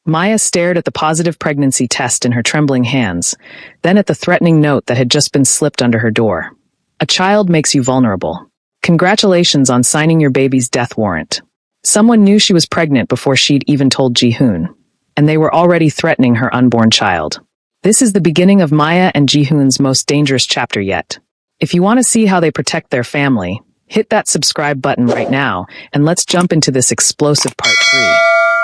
Maya stared at the positive pregnancy test in her trembling hands, then at the threatening note that had just been slipped under her door. A child makes you vulnerable. Congratulations on signing your baby's death warrant. Someone knew she was pregnant before she'd even told Ji-hoon, and they were already threatening her unborn child. This is the beginning of Maya and Ji-hoon's most dangerous chapter yet. If you want to see how they protect their family, hit that subscribe button right now, and let's jump into this explosive part 3.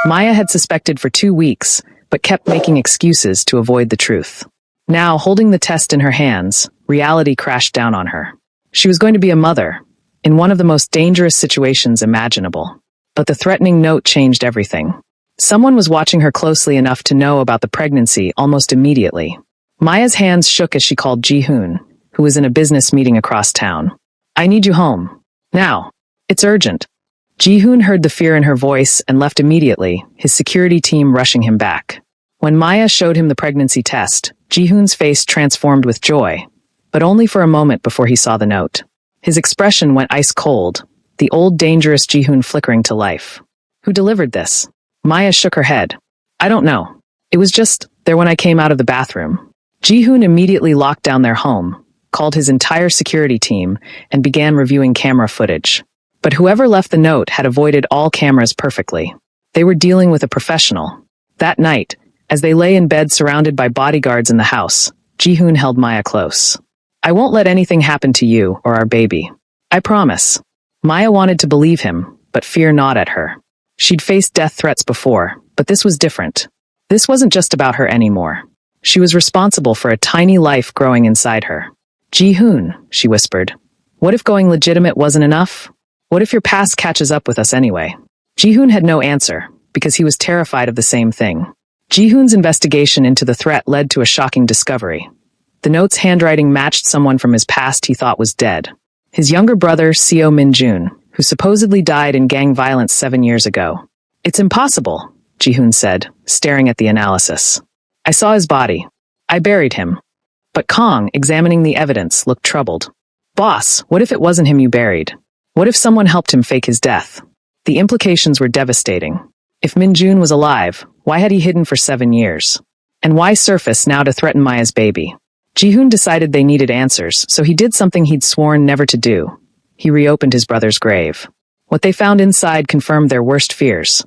Maya had suspected for 2 weeks, but kept making excuses to avoid the truth. Now, holding the test in her hands, reality crashed down on her. She was going to be a mother, in one of the most dangerous situations imaginable. But the threatening note changed everything. Someone was watching her closely enough to know about the pregnancy almost immediately. Maya's hands shook as she called Ji-hoon, who was in a business meeting across town. I need you home. Now. It's urgent. Ji-hoon heard the fear in her voice and left immediately, his security team rushing him back. When Maya showed him the pregnancy test, Ji-hoon's face transformed with joy, but only for a moment before he saw the note. His expression went ice cold, the old dangerous Ji-hoon flickering to life. Who delivered this? Maya shook her head. I don't know. It was just there when I came out of the bathroom. Ji-hoon immediately locked down their home, called his entire security team, and began reviewing camera footage. But whoever left the note had avoided all cameras perfectly. They were dealing with a professional. That night, as they lay in bed surrounded by bodyguards in the house, Ji-hoon held Maya close. I won't let anything happen to you or our baby. I promise. Maya wanted to believe him, but fear gnawed at her. She'd faced death threats before, but this was different. This wasn't just about her anymore. She was responsible for a tiny life growing inside her. Ji-hoon, she whispered. What if going legitimate wasn't enough? What if your past catches up with us anyway? Ji-hoon had no answer, because he was terrified of the same thing. Ji-hoon's investigation into the threat led to a shocking discovery. The note's handwriting matched someone from his past he thought was dead. His younger brother, Seo Min-jun, who supposedly died in gang violence 7 years ago. It's impossible, Ji-hoon said, staring at the analysis. I saw his body. I buried him. But Kong, examining the evidence, looked troubled. Boss, what if it wasn't him you buried? What if someone helped him fake his death? The implications were devastating. If Min-jun was alive, why had he hidden for 7 years? And why surface now to threaten Maya's baby? Ji-hoon decided they needed answers, so he did something he'd sworn never to do. He reopened his brother's grave. What they found inside confirmed their worst fears.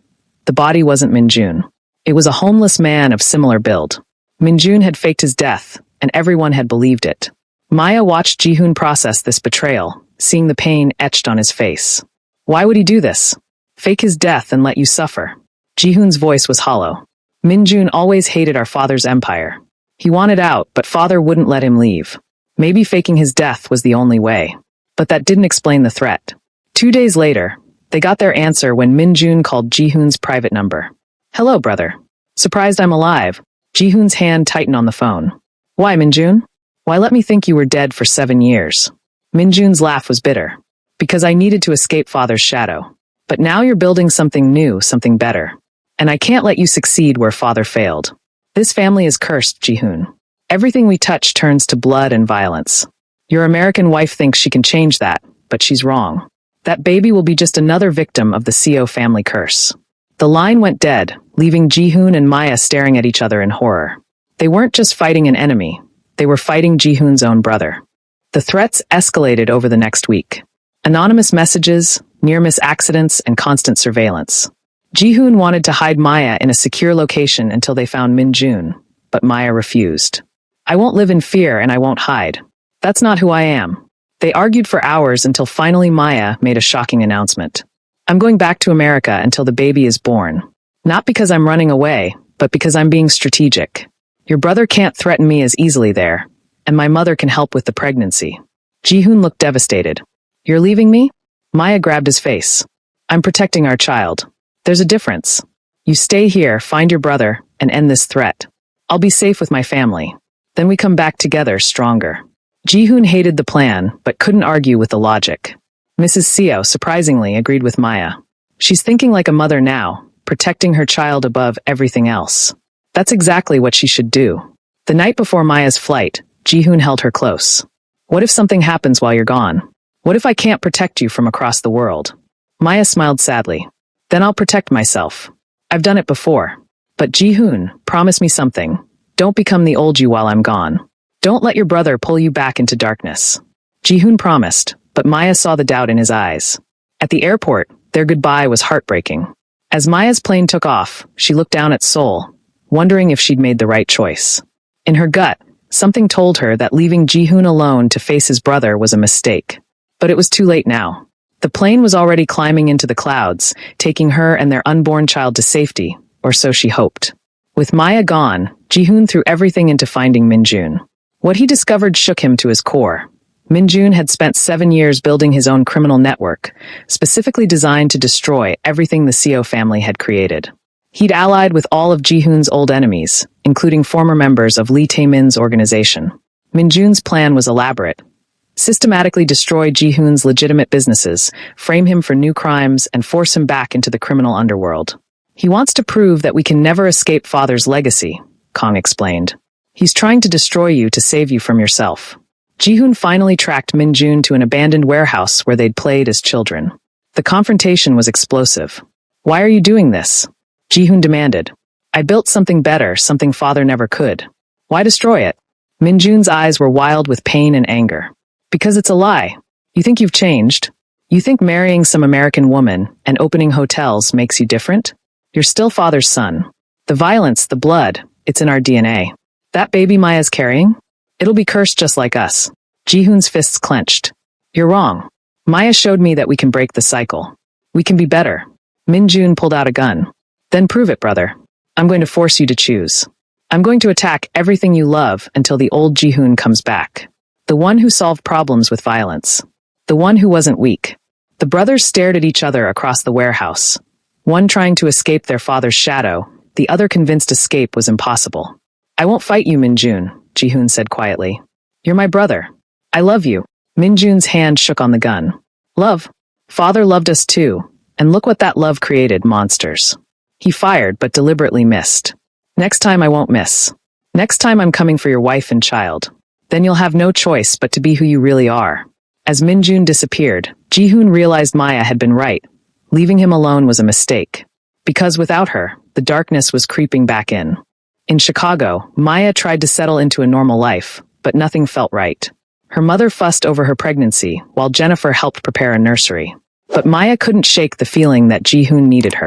The body wasn't Min-jun. It was a homeless man of similar build. Min-jun had faked his death, and everyone had believed it. Maya watched Ji-hoon process this betrayal, seeing the pain etched on his face. Why would he do this? Fake his death and let you suffer. Ji-hoon's voice was hollow. Min-jun always hated our father's empire. He wanted out, but father wouldn't let him leave. Maybe faking his death was the only way. But that didn't explain the threat. 2 days later, they got their answer when Min-jun called Ji-hoon's private number. Hello, brother. Surprised I'm alive. Ji-hoon's hand tightened on the phone. Why, Min-jun? Why let me think you were dead for 7 years? Min-jun's laugh was bitter. Because I needed to escape father's shadow. But now you're building something new, something better. And I can't let you succeed where father failed. This family is cursed, Ji-hoon. Everything we touch turns to blood and violence. Your American wife thinks she can change that, but she's wrong. That baby will be just another victim of the Seo family curse. The line went dead, leaving Ji-hoon and Maya staring at each other in horror. They weren't just fighting an enemy. They were fighting Ji-hoon's own brother. The threats escalated over the next week. Anonymous messages, near-miss accidents, and constant surveillance. Ji-hoon wanted to hide Maya in a secure location until they found Min-jun, but Maya refused. I won't live in fear and I won't hide. That's not who I am. They argued for hours until finally Maya made a shocking announcement. I'm going back to America until the baby is born. Not because I'm running away, but because I'm being strategic. Your brother can't threaten me as easily there, and my mother can help with the pregnancy. Ji-hoon looked devastated. You're leaving me? Maya grabbed his face. I'm protecting our child. There's a difference. You stay here, find your brother, and end this threat. I'll be safe with my family. Then we come back together, stronger. Ji-hoon hated the plan, but couldn't argue with the logic. Mrs. Seo, surprisingly, agreed with Maya. She's thinking like a mother now, protecting her child above everything else. That's exactly what she should do. The night before Maya's flight, Ji-hoon held her close. What if something happens while you're gone? What if I can't protect you from across the world? Maya smiled sadly. Then I'll protect myself. I've done it before. But Ji-hoon, promise me something. Don't become the old you while I'm gone. Don't let your brother pull you back into darkness. Ji-hoon promised, but Maya saw the doubt in his eyes. At the airport, their goodbye was heartbreaking. As Maya's plane took off, she looked down at Seoul, wondering if she'd made the right choice. In her gut, something told her that leaving Ji-hoon alone to face his brother was a mistake. But it was too late now. The plane was already climbing into the clouds, taking her and their unborn child to safety, or so she hoped. With Maya gone, Ji-hoon threw everything into finding Min-jun. What he discovered shook him to his core. Min-jun had spent 7 years building his own criminal network, specifically designed to destroy everything the Seo family had created. He'd allied with all of Ji-hoon's old enemies, including former members of Lee Tae-min's organization. Min-jun's plan was elaborate. Systematically destroy Ji-hoon's legitimate businesses, frame him for new crimes, and force him back into the criminal underworld. He wants to prove that we can never escape father's legacy, Kong explained. He's trying to destroy you to save you from yourself. Ji-hoon finally tracked Min-jun to an abandoned warehouse where they'd played as children. The confrontation was explosive. Why are you doing this? Ji-hoon demanded. I built something better, something father never could. Why destroy it? Min-jun's eyes were wild with pain and anger. Because it's a lie. You think you've changed? You think marrying some American woman and opening hotels makes you different? You're still father's son. The violence, the blood, it's in our DNA. That baby Maya's carrying? It'll be cursed just like us. Ji-hoon's fists clenched. You're wrong. Maya showed me that we can break the cycle. We can be better. Min-jun pulled out a gun. Then prove it, brother. I'm going to force you to choose. I'm going to attack everything you love until the old Ji-hoon comes back. The one who solved problems with violence. The one who wasn't weak. The brothers stared at each other across the warehouse. One trying to escape their father's shadow, the other convinced escape was impossible. I won't fight you, Min-jun, Ji-hoon said quietly. You're my brother. I love you. Min-jun's hand shook on the gun. Love. Father loved us too. And look what that love created, monsters. He fired, but deliberately missed. Next time I won't miss. Next time I'm coming for your wife and child. Then you'll have no choice but to be who you really are. As Min-jun disappeared, Ji-hoon realized Maya had been right. Leaving him alone was a mistake. Because without her, the darkness was creeping back in. In Chicago, Maya tried to settle into a normal life, but nothing felt right. Her mother fussed over her pregnancy, while Jennifer helped prepare a nursery. But Maya couldn't shake the feeling that Ji-hoon needed her.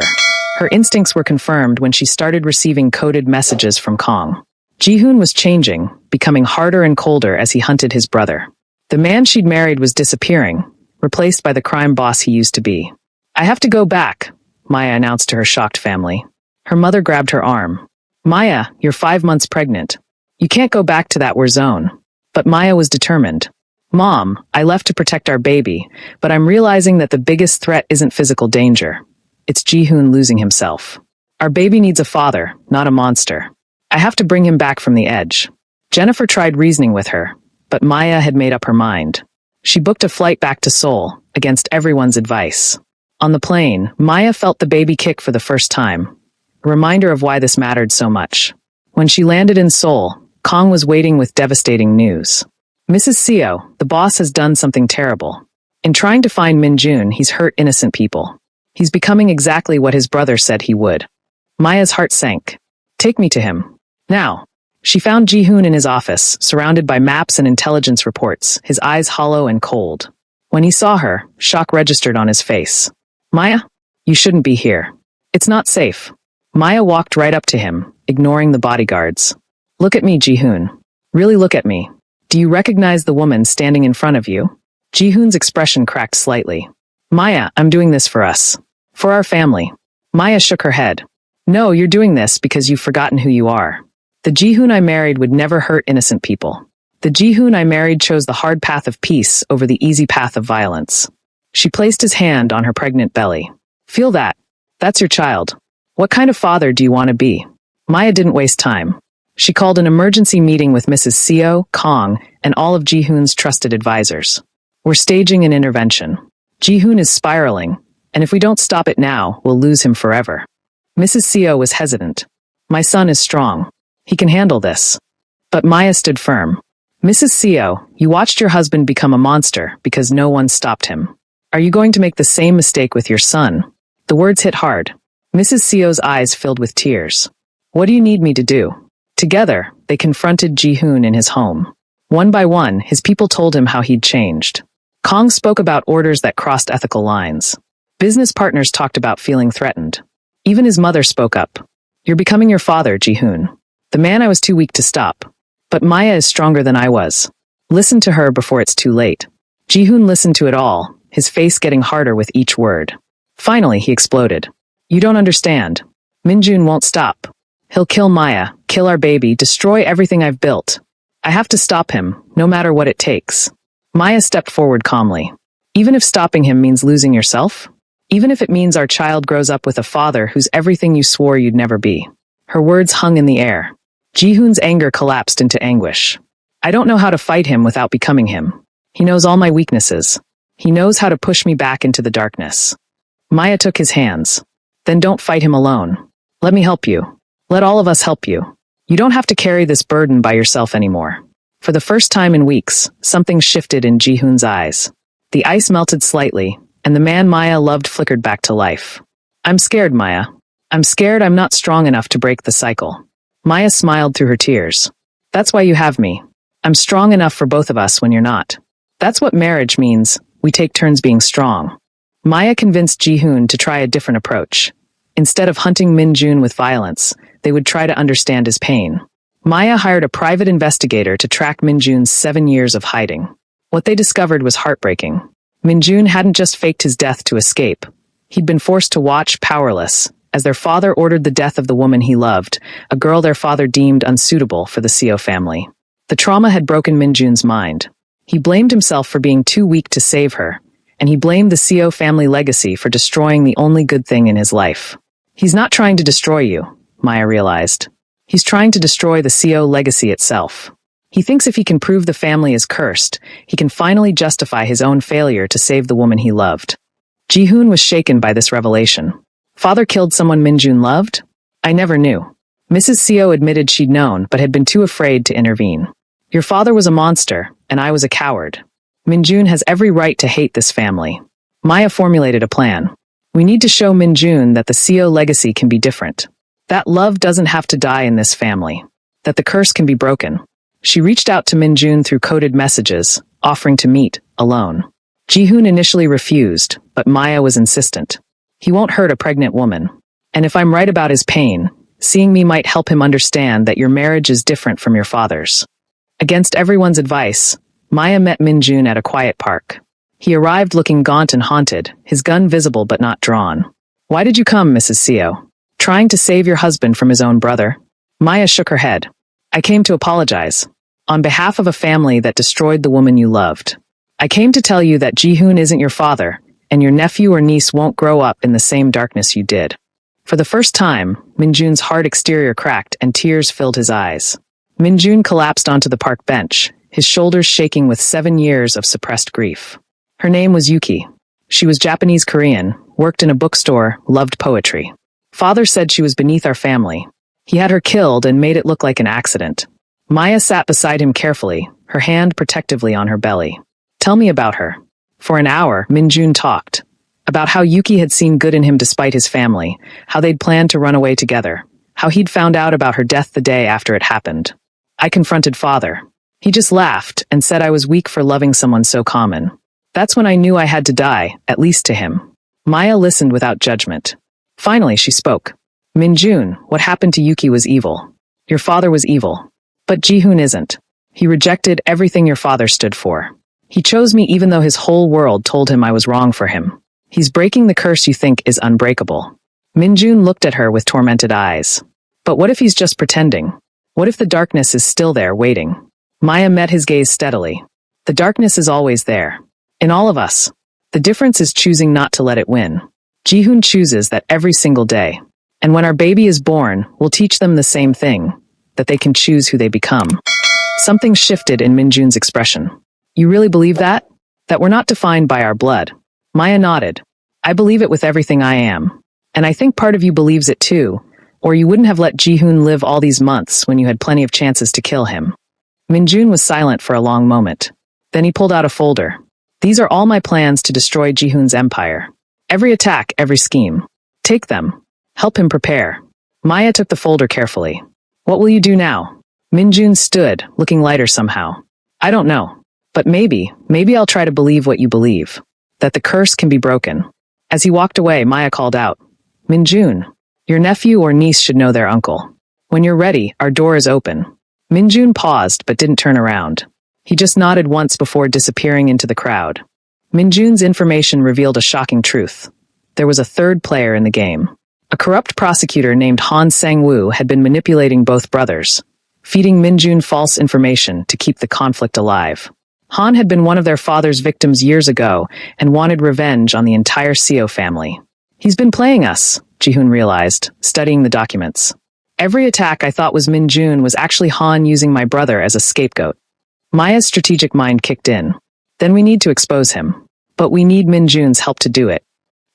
Her instincts were confirmed when she started receiving coded messages from Kong. Ji-hoon was changing, becoming harder and colder as he hunted his brother. The man she'd married was disappearing, replaced by the crime boss he used to be. I have to go back, Maya announced to her shocked family. Her mother grabbed her arm. Maya, you're 5 months pregnant. You can't go back to that war zone. But Maya was determined. Mom, I left to protect our baby, but I'm realizing that the biggest threat isn't physical danger. It's Ji-hoon losing himself. Our baby needs a father, not a monster. I have to bring him back from the edge. Jennifer tried reasoning with her, but Maya had made up her mind. She booked a flight back to Seoul, against everyone's advice. On the plane, Maya felt the baby kick for the first time, a reminder of why this mattered so much. When she landed in Seoul, Kong was waiting with devastating news. Mrs. Seo, the boss has done something terrible. In trying to find Min-jun, he's hurt innocent people. He's becoming exactly what his brother said he would. Maya's heart sank. Take me to him. Now. She found Ji-hoon in his office, surrounded by maps and intelligence reports, his eyes hollow and cold. When he saw her, shock registered on his face. Maya? You shouldn't be here. It's not safe. Maya walked right up to him, ignoring the bodyguards. Look at me, Ji-hoon. Really look at me. Do you recognize the woman standing in front of you? Ji-hoon's expression cracked slightly. Maya, I'm doing this for us. For our family. Maya shook her head. No, you're doing this because you've forgotten who you are. The Ji-hoon I married would never hurt innocent people. The Ji-hoon I married chose the hard path of peace over the easy path of violence. She placed his hand on her pregnant belly. Feel that. That's your child. What kind of father do you want to be? Maya didn't waste time. She called an emergency meeting with Mrs. Seo, Kong, and all of Ji-hoon's trusted advisors. We're staging an intervention. Ji-hoon is spiraling, and if we don't stop it now, we'll lose him forever. Mrs. Seo was hesitant. My son is strong. He can handle this. But Maya stood firm. Mrs. Seo, you watched your husband become a monster because no one stopped him. Are you going to make the same mistake with your son? The words hit hard. Mrs. Seo's eyes filled with tears. What do you need me to do? Together, they confronted Ji-hoon in his home. One by one, his people told him how he'd changed. Kong spoke about orders that crossed ethical lines. Business partners talked about feeling threatened. Even his mother spoke up. You're becoming your father, Ji-hoon. The man I was too weak to stop. But Maya is stronger than I was. Listen to her before it's too late. Ji-hoon listened to it all, his face getting harder with each word. Finally, he exploded. You don't understand. Min-jun won't stop. He'll kill Maya, kill our baby, destroy everything I've built. I have to stop him, no matter what it takes. Maya stepped forward calmly. Even if stopping him means losing yourself? Even if it means our child grows up with a father who's everything you swore you'd never be. Her words hung in the air. Ji-hoon's anger collapsed into anguish. I don't know how to fight him without becoming him. He knows all my weaknesses. He knows how to push me back into the darkness. Maya took his hands. Then don't fight him alone. Let me help you. Let all of us help you. You don't have to carry this burden by yourself anymore. For the first time in weeks, something shifted in Ji-hoon's eyes. The ice melted slightly, and the man Maya loved flickered back to life. I'm scared, Maya. I'm scared I'm not strong enough to break the cycle. Maya smiled through her tears. That's why you have me. I'm strong enough for both of us when you're not. That's what marriage means. We take turns being strong. Maya convinced Ji-hoon to try a different approach. Instead of hunting Min-jun with violence, they would try to understand his pain. Maya hired a private investigator to track Min-jun's 7 years of hiding. What they discovered was heartbreaking. Min-jun hadn't just faked his death to escape. He'd been forced to watch, powerless, as their father ordered the death of the woman he loved, a girl their father deemed unsuitable for the Seo family. The trauma had broken Min-jun's mind. He blamed himself for being too weak to save her, and he blamed the Seo family legacy for destroying the only good thing in his life. He's not trying to destroy you, Maya realized. He's trying to destroy the Seo legacy itself. He thinks if he can prove the family is cursed, he can finally justify his own failure to save the woman he loved. Ji-hoon was shaken by this revelation. Father killed someone Min-jun loved? I never knew. Mrs. Seo admitted she'd known, but had been too afraid to intervene. Your father was a monster, and I was a coward. Min-jun has every right to hate this family. Maya formulated a plan. We need to show Min-jun that the Seo legacy can be different. That love doesn't have to die in this family. That the curse can be broken. She reached out to Min-jun through coded messages, offering to meet, alone. Ji-hoon initially refused, but Maya was insistent. He won't hurt a pregnant woman. And if I'm right about his pain, seeing me might help him understand that your marriage is different from your father's. Against everyone's advice, Maya met Min-jun at a quiet park. He arrived looking gaunt and haunted, his gun visible but not drawn. Why did you come, Mrs. Seo? Trying to save your husband from his own brother? Maya shook her head. I came to apologize. On behalf of a family that destroyed the woman you loved. I came to tell you that Ji-hoon isn't your father, and your nephew or niece won't grow up in the same darkness you did. For the first time, Min-jun's hard exterior cracked and tears filled his eyes. Min-jun collapsed onto the park bench, his shoulders shaking with 7 years of suppressed grief. Her name was Yuki. She was Japanese-Korean, worked in a bookstore, loved poetry. Father said she was beneath our family. He had her killed and made it look like an accident. Maya sat beside him carefully, her hand protectively on her belly. Tell me about her. For an hour, Min-jun talked. About how Yuki had seen good in him despite his family, how they'd planned to run away together, how he'd found out about her death the day after it happened. I confronted Father. He just laughed and said I was weak for loving someone so common. That's when I knew I had to die, at least to him. Maya listened without judgment. Finally, she spoke. Min-jun, what happened to Yuki was evil. Your father was evil. But Ji-hoon isn't. He rejected everything your father stood for. He chose me even though his whole world told him I was wrong for him. He's breaking the curse you think is unbreakable. Min-jun looked at her with tormented eyes. But what if he's just pretending? What if the darkness is still there, waiting? Maya met his gaze steadily. The darkness is always there. In all of us. The difference is choosing not to let it win. Ji-hoon chooses that every single day. And when our baby is born, we'll teach them the same thing, that they can choose who they become. Something shifted in Min-jun's expression. You really believe that? That we're not defined by our blood? Maya nodded. I believe it with everything I am. And I think part of you believes it too, or you wouldn't have let Ji-hoon live all these months when you had plenty of chances to kill him. Min-jun was silent for a long moment. Then he pulled out a folder. These are all my plans to destroy Ji-hoon's empire. Every attack, every scheme. Take them. Help him prepare. Maya took the folder carefully. What will you do now? Minjun stood, looking lighter somehow. I don't know. But maybe I'll try to believe what you believe. That the curse can be broken. As he walked away, Maya called out, Minjun, your nephew or niece should know their uncle. When you're ready, our door is open. Minjun paused but didn't turn around. He just nodded once before disappearing into the crowd. Minjun's information revealed a shocking truth. There was a third player in the game. A corrupt prosecutor named Han Sang-woo had been manipulating both brothers, feeding Minjun false information to keep the conflict alive. Han had been one of their father's victims years ago and wanted revenge on the entire Seo family. He's been playing us, Ji-hoon realized, studying the documents. Every attack I thought was Minjun was actually Han using my brother as a scapegoat. Maya's strategic mind kicked in. Then we need to expose him. But we need Minjun's help to do it.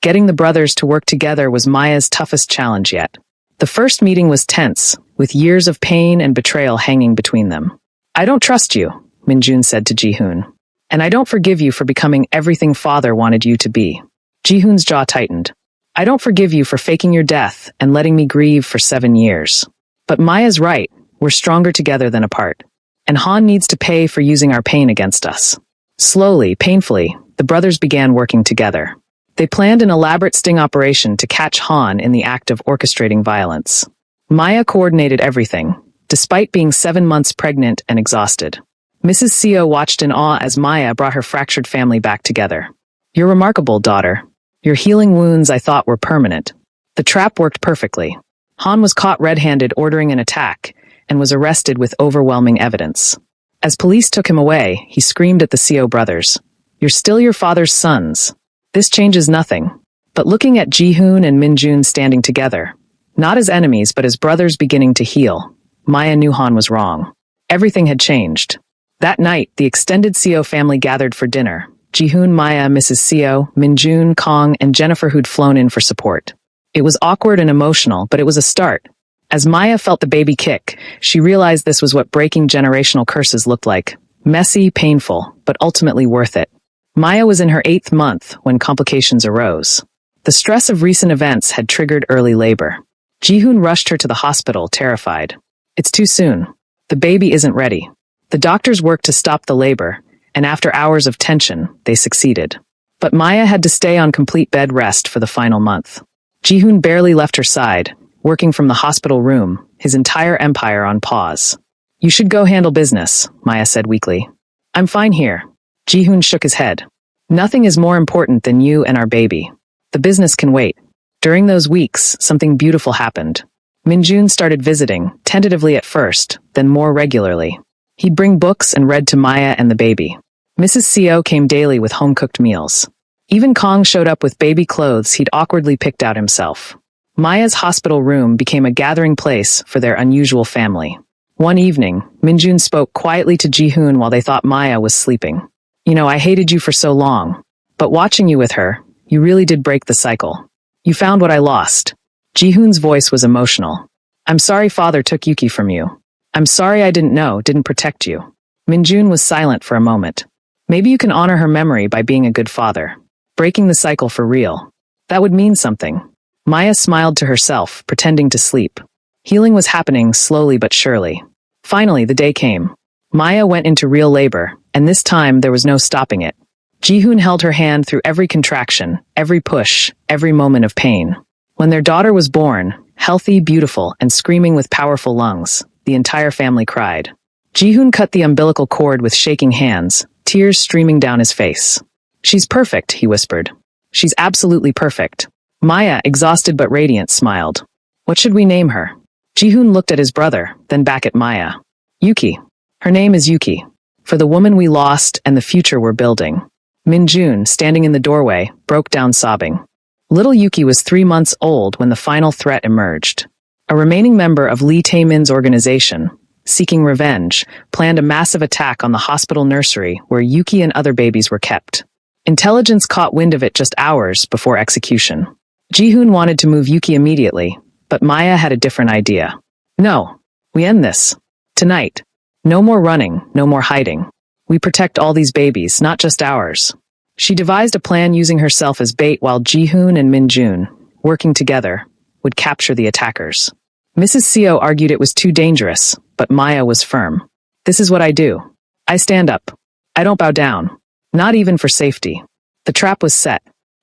Getting the brothers to work together was Maya's toughest challenge yet. The first meeting was tense, with years of pain and betrayal hanging between them. I don't trust you, Minjun said to Ji-hoon. And I don't forgive you for becoming everything father wanted you to be. Ji-hoon's jaw tightened. I don't forgive you for faking your death and letting me grieve for 7 years. But Maya's right, we're stronger together than apart. And Han needs to pay for using our pain against us. Slowly, painfully, the brothers began working together. They planned an elaborate sting operation to catch Han in the act of orchestrating violence. Maya coordinated everything, despite being 7 months pregnant and exhausted. Mrs. Seo watched in awe as Maya brought her fractured family back together. You're remarkable, daughter. Your healing wounds I thought were permanent. The trap worked perfectly. Han was caught red-handed ordering an attack and was arrested with overwhelming evidence. As police took him away, he screamed at the Seo brothers. You're still your father's sons. This changes nothing. But looking at Ji-hoon and Minjun standing together, not as enemies but as brothers beginning to heal, Maya knew Han was wrong. Everything had changed. That night, the extended Seo family gathered for dinner. Ji-hoon, Maya, Mrs. Seo, Minjun, Kong, and Jennifer who'd flown in for support. It was awkward and emotional, but it was a start. As Maya felt the baby kick, she realized this was what breaking generational curses looked like. Messy, painful, but ultimately worth it. Maya was in her 8th month when complications arose. The stress of recent events had triggered early labor. Ji-hoon rushed her to the hospital, terrified. It's too soon. The baby isn't ready. The doctors worked to stop the labor, and after hours of tension, they succeeded. But Maya had to stay on complete bed rest for the final month. Ji-hoon barely left her side, working from the hospital room, his entire empire on pause. You should go handle business, Maya said weakly. I'm fine here. Ji-hoon shook his head. Nothing is more important than you and our baby. The business can wait. During those weeks, something beautiful happened. Minjun started visiting, tentatively at first, then more regularly. He'd bring books and read to Maya and the baby. Mrs. Seo came daily with home-cooked meals. Even Kong showed up with baby clothes he'd awkwardly picked out himself. Maya's hospital room became a gathering place for their unusual family. One evening, Minjun spoke quietly to Ji-hoon while they thought Maya was sleeping. You know, I hated you for so long. But watching you with her, you really did break the cycle. You found what I lost. Ji-hoon's voice was emotional. I'm sorry father took Yuki from you. I'm sorry I didn't know, didn't protect you. Minjun was silent for a moment. Maybe you can honor her memory by being a good father. Breaking the cycle for real. That would mean something. Maya smiled to herself, pretending to sleep. Healing was happening slowly but surely. Finally, the day came. Maya went into real labor, and this time there was no stopping it. Ji-hoon held her hand through every contraction, every push, every moment of pain. When their daughter was born, healthy, beautiful, and screaming with powerful lungs, the entire family cried. Ji-hoon cut the umbilical cord with shaking hands, tears streaming down his face. She's perfect, he whispered. She's absolutely perfect. Maya, exhausted but radiant, smiled. What should we name her? Ji-hoon looked at his brother, then back at Maya. Yuki. Her name is Yuki. For the woman we lost and the future we're building. Minjun, standing in the doorway, broke down sobbing. Little Yuki was 3 months old when the final threat emerged. A remaining member of Lee Tae-min's organization, seeking revenge, planned a massive attack on the hospital nursery where Yuki and other babies were kept. Intelligence caught wind of it just hours before execution. Ji-hoon wanted to move Yuki immediately, but Maya had a different idea. No, we end this. Tonight. No more running, no more hiding. We protect all these babies, not just ours. She devised a plan using herself as bait while Ji-hoon and Minjun, working together, would capture the attackers. Mrs. Seo argued it was too dangerous, but Maya was firm. This is what I do. I stand up. I don't bow down. Not even for safety. The trap was set.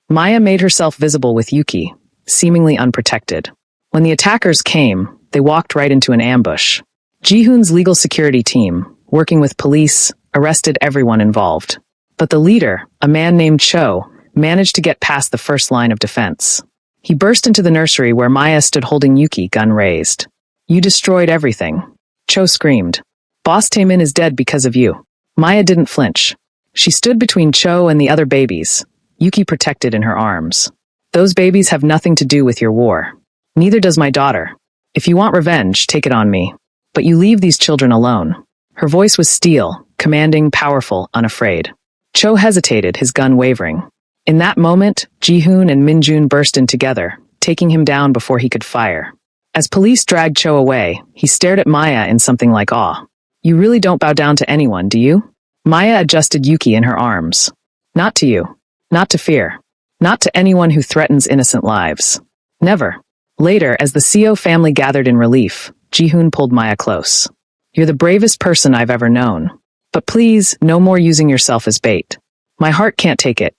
Maya made herself visible with Yuki, seemingly unprotected. When the attackers came, they walked right into an ambush. Ji-hoon's legal security team, working with police, arrested everyone involved. But the leader, a man named Cho, managed to get past the first line of defense. He burst into the nursery where Maya stood holding Yuki, gun raised. You destroyed everything. Cho screamed. Boss Taemin is dead because of you. Maya didn't flinch. She stood between Cho and the other babies, Yuki protected in her arms. Those babies have nothing to do with your war. Neither does my daughter. If you want revenge, take it on me. But you leave these children alone. Her voice was steel, commanding, powerful, unafraid. Cho hesitated, his gun wavering. In that moment, Ji-hoon and Min-jun burst in together, taking him down before he could fire. As police dragged Cho away, he stared at Maya in something like awe. You really don't bow down to anyone, do you? Maya adjusted Yuki in her arms. Not to you. Not to fear. Not to anyone who threatens innocent lives. Never. Later, as the Seo family gathered in relief, Ji-hoon pulled Maya close. You're the bravest person I've ever known. But please, no more using yourself as bait. My heart can't take it.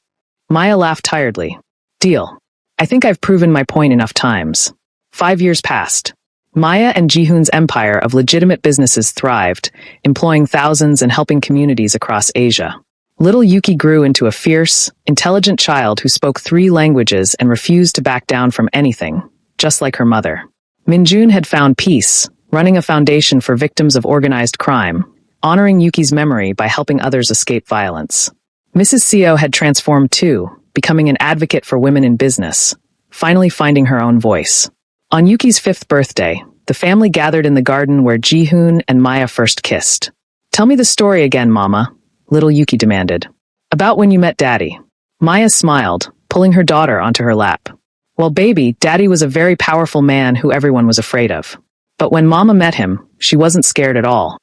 Maya laughed tiredly. Deal. I think I've proven my point enough times. 5 years passed. Maya and Ji-hoon's empire of legitimate businesses thrived, employing thousands and helping communities across Asia. Little Yuki grew into a fierce, intelligent child who spoke 3 languages and refused to back down from anything, just like her mother. Min-jun had found peace, running a foundation for victims of organized crime, honoring Yuki's memory by helping others escape violence. Mrs. Seo had transformed too, becoming an advocate for women in business, finally finding her own voice. On Yuki's 5th birthday, the family gathered in the garden where Ji-hoon and Maya first kissed. Tell me the story again, Mama, little Yuki demanded. About when you met Daddy. Maya smiled, pulling her daughter onto her lap. Well, baby, Daddy was a very powerful man who everyone was afraid of. But when Mama met him, she wasn't scared at all.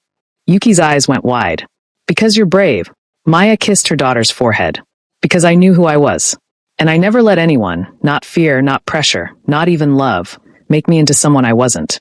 Yuki's eyes went wide. Because you're brave. Maya kissed her daughter's forehead. Because I knew who I was. And I never let anyone, not fear, not pressure, not even love, make me into someone I wasn't.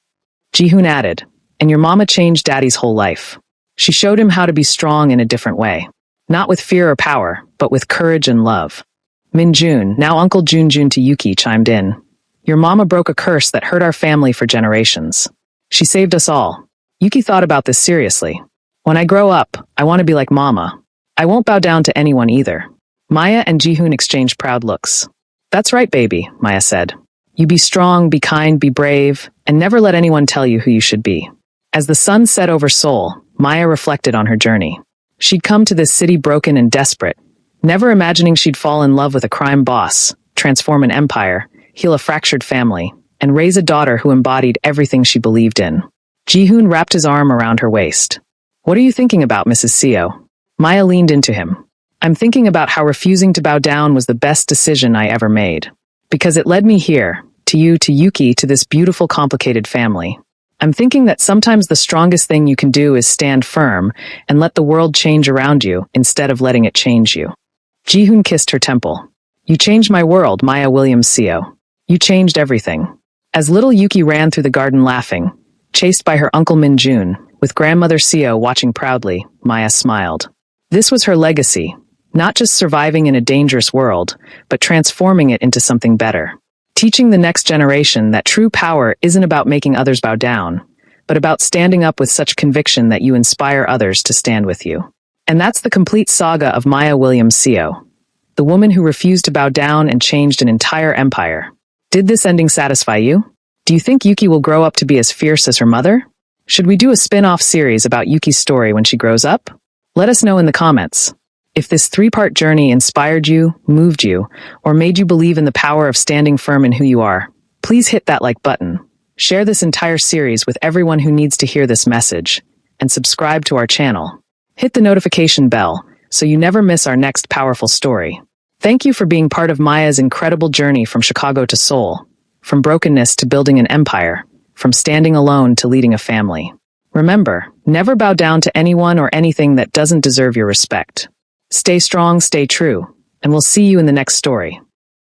Ji-hoon added, and your mama changed Daddy's whole life. She showed him how to be strong in a different way. Not with fear or power, but with courage and love. Min-jun, now Uncle Jun-jun to Yuki, chimed in. Your mama broke a curse that hurt our family for generations. She saved us all. Yuki thought about this seriously. When I grow up, I want to be like Mama. I won't bow down to anyone either. Maya and Ji-hoon exchanged proud looks. That's right, baby, Maya said. You be strong, be kind, be brave, and never let anyone tell you who you should be. As the sun set over Seoul, Maya reflected on her journey. She'd come to this city broken and desperate, never imagining she'd fall in love with a crime boss, transform an empire, heal a fractured family, and raise a daughter who embodied everything she believed in. Ji-hoon wrapped his arm around her waist. What are you thinking about, Mrs. Seo? Maya leaned into him. I'm thinking about how refusing to bow down was the best decision I ever made. Because it led me here, to you, to Yuki, to this beautiful, complicated family. I'm thinking that sometimes the strongest thing you can do is stand firm and let the world change around you instead of letting it change you. Ji-hoon kissed her temple. You changed my world, Maya Williams Seo. You changed everything. As little Yuki ran through the garden laughing, chased by her Uncle Min-jun, with Grandmother Seo watching proudly, Maya smiled. This was her legacy, not just surviving in a dangerous world, but transforming it into something better. Teaching the next generation that true power isn't about making others bow down, but about standing up with such conviction that you inspire others to stand with you. And that's the complete saga of Maya Williams Seo, the woman who refused to bow down and changed an entire empire. Did this ending satisfy you? Do you think Yuki will grow up to be as fierce as her mother? Should we do a spin-off series about Yuki's story when she grows up? Let us know in the comments. If this 3-part journey inspired you, moved you, or made you believe in the power of standing firm in who you are, please hit that like button. Share this entire series with everyone who needs to hear this message, and subscribe to our channel. Hit the notification bell so you never miss our next powerful story. Thank you for being part of Maya's incredible journey from Chicago to Seoul, from brokenness to building an empire, from standing alone to leading a family. Remember, never bow down to anyone or anything that doesn't deserve your respect. Stay strong, stay true, and we'll see you in the next story.